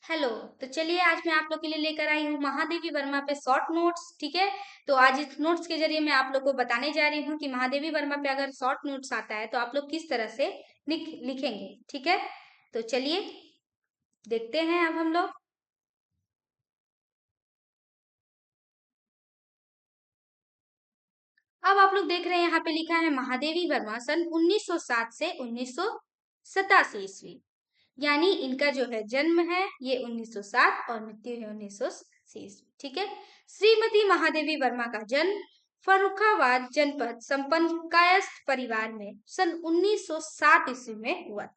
Hello. तो चलिए आज मैं आप लोग के लिए लेकर आई हूँ महादेवी वर्मा पे शॉर्ट नोट्स। ठीक है। तो आज इस नोट्स के जरिए मैं आप लोग को बताने जा रही हूँ कि महादेवी वर्मा पे अगर शॉर्ट नोट्स आता है तो आप लोग किस तरह से लिखेंगे। ठीक है। तो चलिए देखते हैं अब हम लोग। अब आप लोग देख रहे हैं यहाँ पे लिखा है महादेवी वर्मा सन 1907 से 1987 ईस्वी। यानी इनका जो है जन्म है ये 1907 और मृत्यु है 1980 ईस्वी। ठीक है। श्रीमती महादेवी वर्मा का जन्म फर्रुखाबाद जनपद संपन्न कायस्थ परिवार में सन 1960 ईस्वी में हुआ था।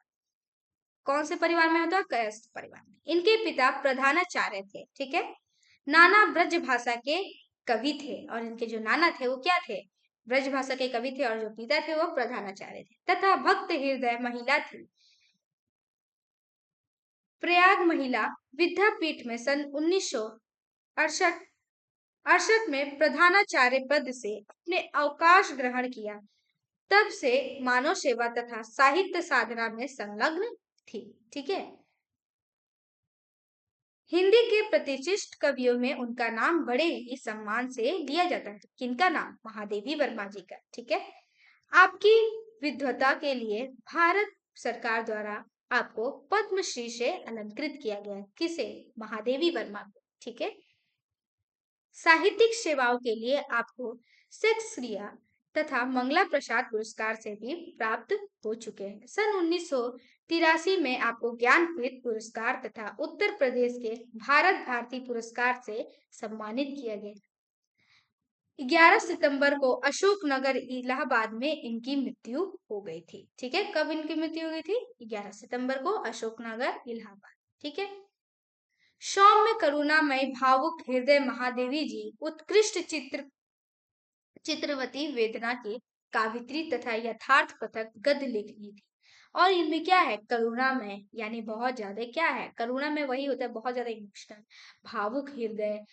कौन से परिवार में होता? कायस्थ परिवार में। इनके पिता प्रधानाचार्य थे। ठीक है। नाना ब्रज भाषा के कवि थे और इनके जो नाना थे वो क्या थे? ब्रज भाषा के कवि थे और जो पिता थे वो प्रधानाचार्य थे तथा भक्त हृदय महिला थी। प्रयाग महिला विद्यापीठ में सन 1968 68 में प्रधानाचार्य पद से अपने अवकाश ग्रहण किया। तब से मानव सेवा तथा साहित्य साधना में संलग्न थी। ठीक है। हिंदी के प्रतिष्ठित कवियों में उनका नाम बड़े ही सम्मान से लिया जाता है। किनका नाम? महादेवी वर्मा जी का। ठीक है। आपकी विद्वता के लिए भारत सरकार द्वारा आपको पद्मश्री से अलंकृत किया गया है। किसे? महादेवी वर्मा को। ठीक है। साहित्यिक सेवाओं के लिए आपको शेक्सपियर तथा मंगला प्रसाद पुरस्कार से भी प्राप्त हो चुके हैं। सन 1983 में आपको ज्ञानपीठ पुरस्कार तथा उत्तर प्रदेश के भारत भारती पुरस्कार से सम्मानित किया गया। 11 सितंबर को अशोकनगर इलाहाबाद में इनकी मृत्यु हो गई थी। ठीक है। कब इनकी मृत्यु हो गई थी? 11 सितंबर को अशोकनगर इलाहाबाद। ठीक है। सौम्य करुणामय भावुक हृदय महादेवी जी उत्कृष्ट चित्रवती वेदना के कावित्री तथा यथार्थ पथक गद्य लिखनी थी। और इनमें क्या है? करुणामय यानी बहुत ज्यादा क्या है? करुणा में वही होता है बहुत ज्यादा इमोशनल। भावुक हृदय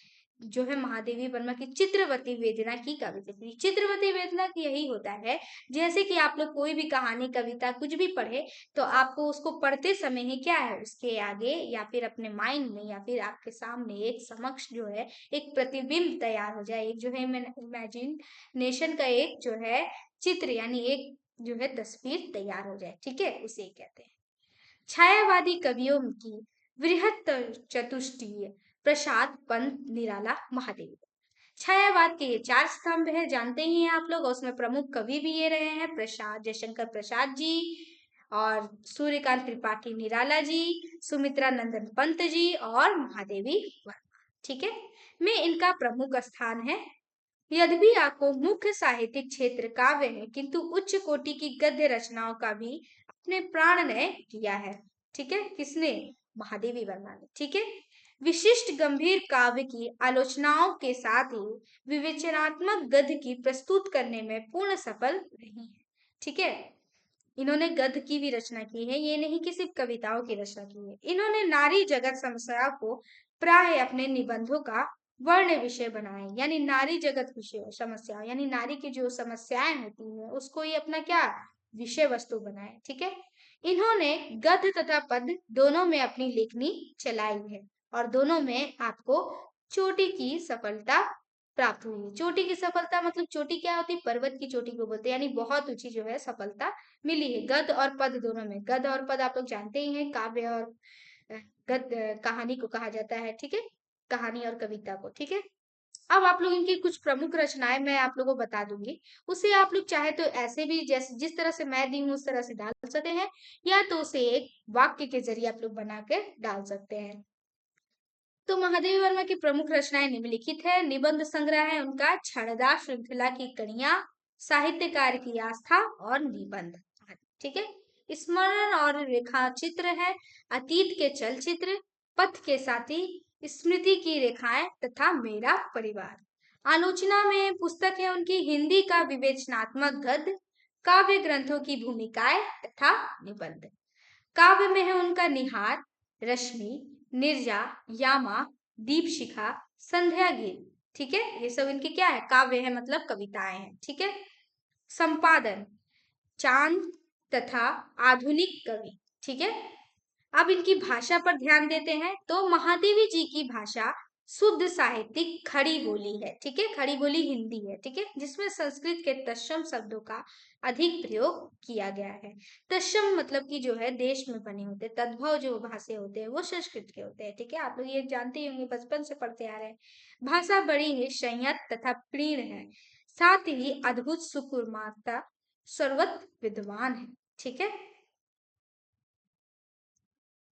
जो है महादेवी वर्मा की चित्रवती वेदना की कविता। चित्रवती वेदना की यही होता है जैसे कि आप लोग कोई भी कहानी कविता कुछ भी पढ़े तो आपको उसको पढ़ते समय ही क्या है उसके आगे या फिर अपने माइंड में या फिर आपके सामने एक समक्ष जो है एक प्रतिबिंब तैयार हो जाए। एक जो है इमेजिनेशन का एक जो है चित्र यानी एक जो है तस्वीर तैयार हो जाए। ठीक है। उसे कहते हैं। छायावादी कवियों की वृहत चतुष्टय प्रसाद पंत निराला महादेवी। छायावाद के ये चार स्तंभ है जानते ही हैं आप लोग। और उसमें प्रमुख कवि भी ये रहे हैं प्रसाद जयशंकर प्रसाद जी और सूर्यकांत त्रिपाठी निराला जी, सुमित्रा नंदन पंत जी और महादेवी वर्मा। ठीक है। में इनका प्रमुख स्थान है। यद्यपि आपको मुख्य साहित्यिक क्षेत्र काव्य है किंतु उच्च कोटि की गद्य रचनाओं का भी अपने प्राण ने किया है। ठीक है। किसने? महादेवी वर्मा ने। ठीक है। विशिष्ट गंभीर काव्य की आलोचनाओं के साथ ही विवेचनात्मक गद्य की प्रस्तुत करने में पूर्ण सफल रही है। ठीक है। इन्होंने गद्य की भी रचना की है। ये नहीं कि सिर्फ कविताओं की रचना की है। इन्होंने नारी जगत समस्या को प्राय अपने निबंधों का वर्ण विषय बनाए। यानी नारी जगत विषय समस्या यानी नारी की जो समस्याएं होती हैं उसको ये अपना क्या विषय वस्तु बनाए। ठीक है। इन्होंने गद्य तथा पद्य दोनों में अपनी लेखनी चलाई है और दोनों में आपको चोटी की सफलता प्राप्त हुई है। चोटी की सफलता मतलब चोटी क्या होती है? पर्वत की चोटी को बोलते हैं यानी बहुत ऊंची जो है सफलता मिली है। गद्य और पद दोनों में। गद्य और पद आप लोग जानते ही हैं काव्य और गद्य कहानी को कहा जाता है। ठीक है। कहानी और कविता को। ठीक है। अब आप लोग इनकी कुछ प्रमुख रचनाएं मैं आप लोगों को बता दूंगी। उसे आप लोग चाहे तो ऐसे भी जैसे जिस तरह से मैं दी हूँ उस तरह से डाल सकते हैं या तो उसे एक वाक्य के जरिए आप लोग बना के डाल सकते हैं। तो महादेवी वर्मा की प्रमुख रचनाएं निम्नलिखित है। निबंध संग्रह है उनका छड़दा श्रृंखला की कड़ियां, साहित्यकार की आस्था और निबंध। ठीक है। स्मरण और रेखा चित्र है अतीत के चलचित्र, पथ के साथी, स्मृति की रेखाएं तथा मेरा परिवार। आलोचना में पुस्तक है उनकी हिंदी का विवेचनात्मक गद्य, काव्य ग्रंथों की भूमिकाएं तथा निबंध। काव्य में है उनका निहार, रश्मि, निर्जा, यामा, दीपशिखा, संध्या गीत। ठीक है। ये सब इनके क्या है? काव्य है मतलब कविताएं हैं। ठीक है। संपादन चांद तथा आधुनिक कवि। ठीक है। अब इनकी भाषा पर ध्यान देते हैं तो महादेवी जी की भाषा शुद्ध साहित्यिक खड़ी बोली है, ठीक है, खड़ी बोली हिंदी है, ठीक है, जिसमें संस्कृत के तत्सम शब्दों का अधिक प्रयोग किया गया है। तत्सम मतलब कि जो है देश में बने होते, तद्भव जो भाषा होते हैं वो संस्कृत के होते हैं, ठीक है, आप लोग ये जानते ही होंगे, बचपन से पढ़ते आ रहे हैं। भाषा बड़ी ही संयत तथा प्रीण है, साथ ही अद्भुत सुकुमारता, सर्वत्र विद्वान है, ठीक है।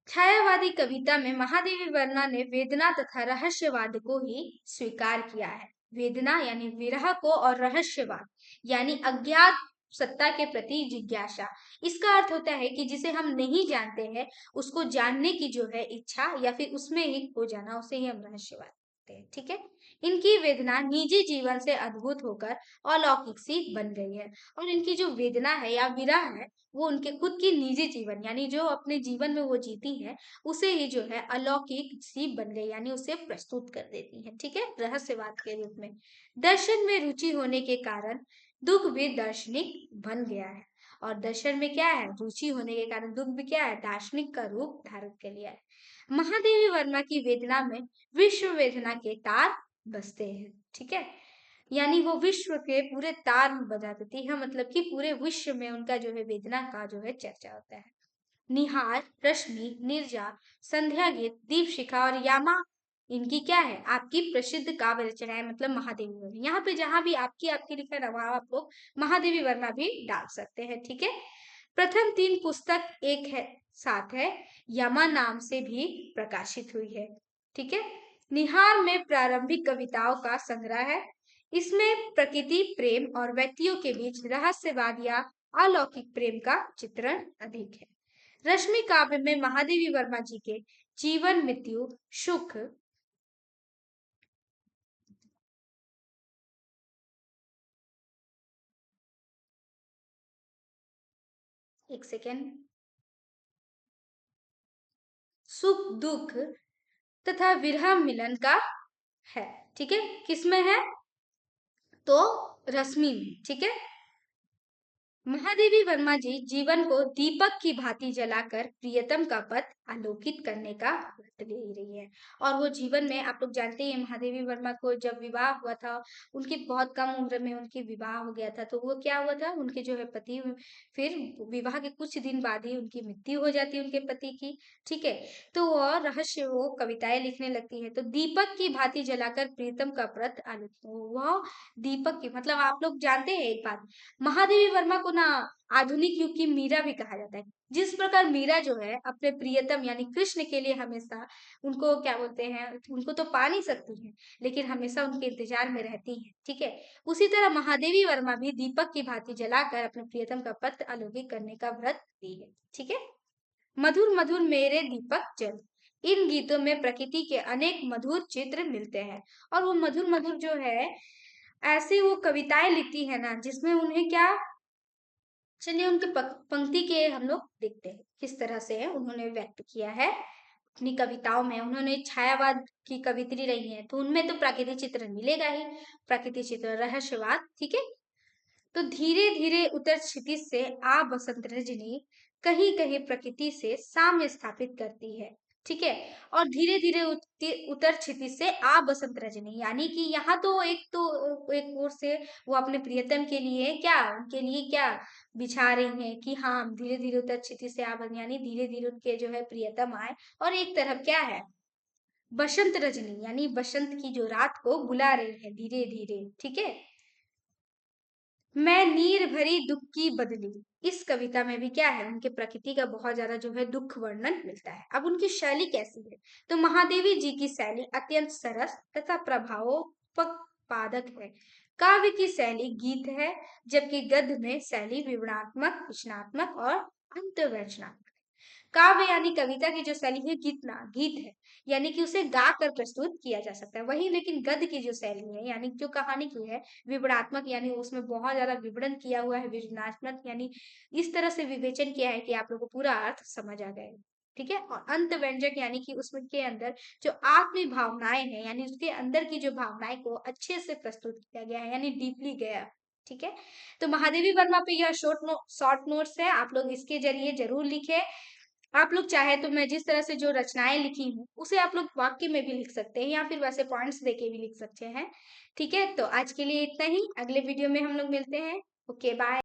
छायावादी कविता में महादेवी वर्मा ने वेदना तथा रहस्यवाद को ही स्वीकार किया है। वेदना यानी विरह को, और रहस्यवाद यानी अज्ञात सत्ता के प्रति जिज्ञासा। इसका अर्थ होता है कि जिसे हम नहीं जानते हैं उसको जानने की जो है इच्छा, या फिर उसमें ही खो जाना, उसे ही हम रहस्यवाद कहते हैं, ठीक है। इनकी वेदना निजी जीवन से अद्भुत होकर अलौकिक सी बन गई है, और इनकी जो वेदना है या विरह है वो उनके खुद की निजी जीवन, यानी जो अपने जीवन में वो जीती है उसे ही जो है अलौकिक सी बन गई, यानी उसे प्रस्तुत कर देती है, ठीक है, रहस्यवाद के रूप में। दर्शन में रुचि होने के कारण दुख भी दार्शनिक बन गया है, और दर्शन में क्या है, रुचि होने के कारण दुख भी क्या है, दार्शनिक का रूप धारण कर लिया है। महादेवी वर्मा की वेदना में विश्व वेदना के तार बसते हैं, ठीक है, यानी वो विश्व के पूरे तार बजा देती है, मतलब कि पूरे विश्व में उनका जो है वेदना का जो है चर्चा होता है। निहार, रश्मि, नीरजा, संध्या गीत, दीपशिखा और यामा, इनकी क्या है, आपकी प्रसिद्ध काव्य रचनाएं, मतलब महादेवी वर्मा। यहाँ पे जहां भी आपकी आपकी लिखा है वहां आप लोग महादेवी वर्मा भी डाल सकते हैं, ठीक है। प्रथम तीन पुस्तक एक है साथ है, यमा नाम से भी प्रकाशित हुई है, ठीक है। निहार में प्रारंभिक कविताओं का संग्रह है। इसमें प्रकृति, प्रेम और व्यक्तियों के बीच रहस्यवाद या अलौकिक प्रेम का चित्रण अधिक है। रश्मि काव्य में महादेवी वर्मा जी के जीवन, मृत्यु, सुख, एक सेकेंड, सुख दुख तथा विरह मिलन का है, ठीक है, किसमें है, तो रश्मि में, ठीक है। महादेवी वर्मा जी जीवन को दीपक की भांति जलाकर प्रियतम का पथ आलोकित करने का व्रत ले रही है। और वो जीवन में आप लोग जानते ही हैं, महादेवी वर्मा को जब विवाह हुआ था, उनकी बहुत कम उम्र में उनकी विवाह हो गया था, तो वो क्या हुआ था, उनके जो है पति, फिर विवाह के कुछ दिन बाद ही उनकी मृत्यु हो जाती है उनके पति की, ठीक है। तो वो रहस्य, वो कविताएं लिखने लगती है, तो दीपक की भांति जलाकर प्रीतम का व्रत आलोकित, वह दीपक की, मतलब आप लोग जानते हैं एक बात, महादेवी वर्मा को ना आधुनिक युग की मीरा भी कहा जाता है। जिस प्रकार मीरा जो है अपने प्रियतम यानी कृष्ण के लिए हमेशा, उनको क्या बोलते हैं, उनको तो पा नहीं सकती है लेकिन हमेशा उनके इंतजार में रहती है, ठीक है। उसी तरह महादेवी वर्मा भी दीपक की भांति जलाकर अपने प्रियतम का पथ अलौकिक करने का व्रत ली है, ठीक है। मधुर मधुर मेरे दीपक जल, इन गीतों में प्रकृति के अनेक मधुर चित्र मिलते हैं, और वो मधुर मधुर जो है ऐसी वो कविताएं लिखती है ना, जिसमें उन्हें क्या, चलिए उनके पंक्ति के हम लोग देखते हैं किस तरह से है उन्होंने व्यक्त किया है अपनी कविताओं में। उन्होंने छायावाद की कवित्री रही है, तो उनमें तो प्राकृतिक चित्रण मिलेगा ही, प्राकृतिक चित्रण, रहस्यवाद, ठीक है। तो धीरे धीरे उतर क्षितिज से आ बसंत रजनी, कहीं कहीं प्रकृति से साम्य स्थापित करती है, ठीक है। और धीरे धीरे उतर क्षितिज से आ बसंत रजनी, यानी कि यहाँ तो एक ओर से वो अपने प्रियतम के लिए क्या, उनके लिए क्या बिछा रही हैं कि हाँ धीरे धीरे उतर क्षितिज से आ बसंत, यानी धीरे धीरे उनके जो है प्रियतम आए, और एक तरफ क्या है, बसंत रजनी, यानी बसंत की जो रात को बुला रही है धीरे धीरे, ठीक है। मैं नीर भरी दुख की बदली, इस कविता में भी क्या है, उनके प्रकृति का बहुत ज्यादा जो है दुख वर्णन मिलता है। अब उनकी शैली कैसी है, तो महादेवी जी की शैली अत्यंत सरस तथा प्रभावोत्पादक है। काव्य की शैली गीत है, जबकि गद्य में शैली विवरणात्मक, रचनात्मक और अंतररचनात्मक। काव्य यानी कविता की जो शैली है, गीत है, यानी कि उसे गा कर प्रस्तुत किया जा सकता है। वही लेकिन गद्य की जो शैली है, यानी जो कहानी की है, विवरणात्मक, यानी उसमें बहुत ज्यादा विवरण किया हुआ है, विवरणात्मक यानी इस तरह से विवेचन किया है कि आप लोगों को पूरा अर्थ समझ आ जाए, ठीक है। और अंत व्यंजक यानी कि उसमें के अंदर जो आत्मी भावनाएं हैं, यानी उसके अंदर की जो भावनाएं को अच्छे से प्रस्तुत किया गया है, यानी डीपली गया, ठीक है। तो महादेवी वर्मा पे यह शॉर्ट नोट्स है, आप लोग इसके जरिए जरूर लिखे, आप लोग चाहे तो मैं जिस तरह से जो रचनाएँ लिखी हूँ, उसे आप लोग वाक्य में भी लिख सकते हैं या फिर वैसे पॉइंट्स देके भी लिख सकते हैं। ठीक है? तो आज के लिए इतना ही, अगले वीडियो में हम लोग मिलते हैं। Okay, bye.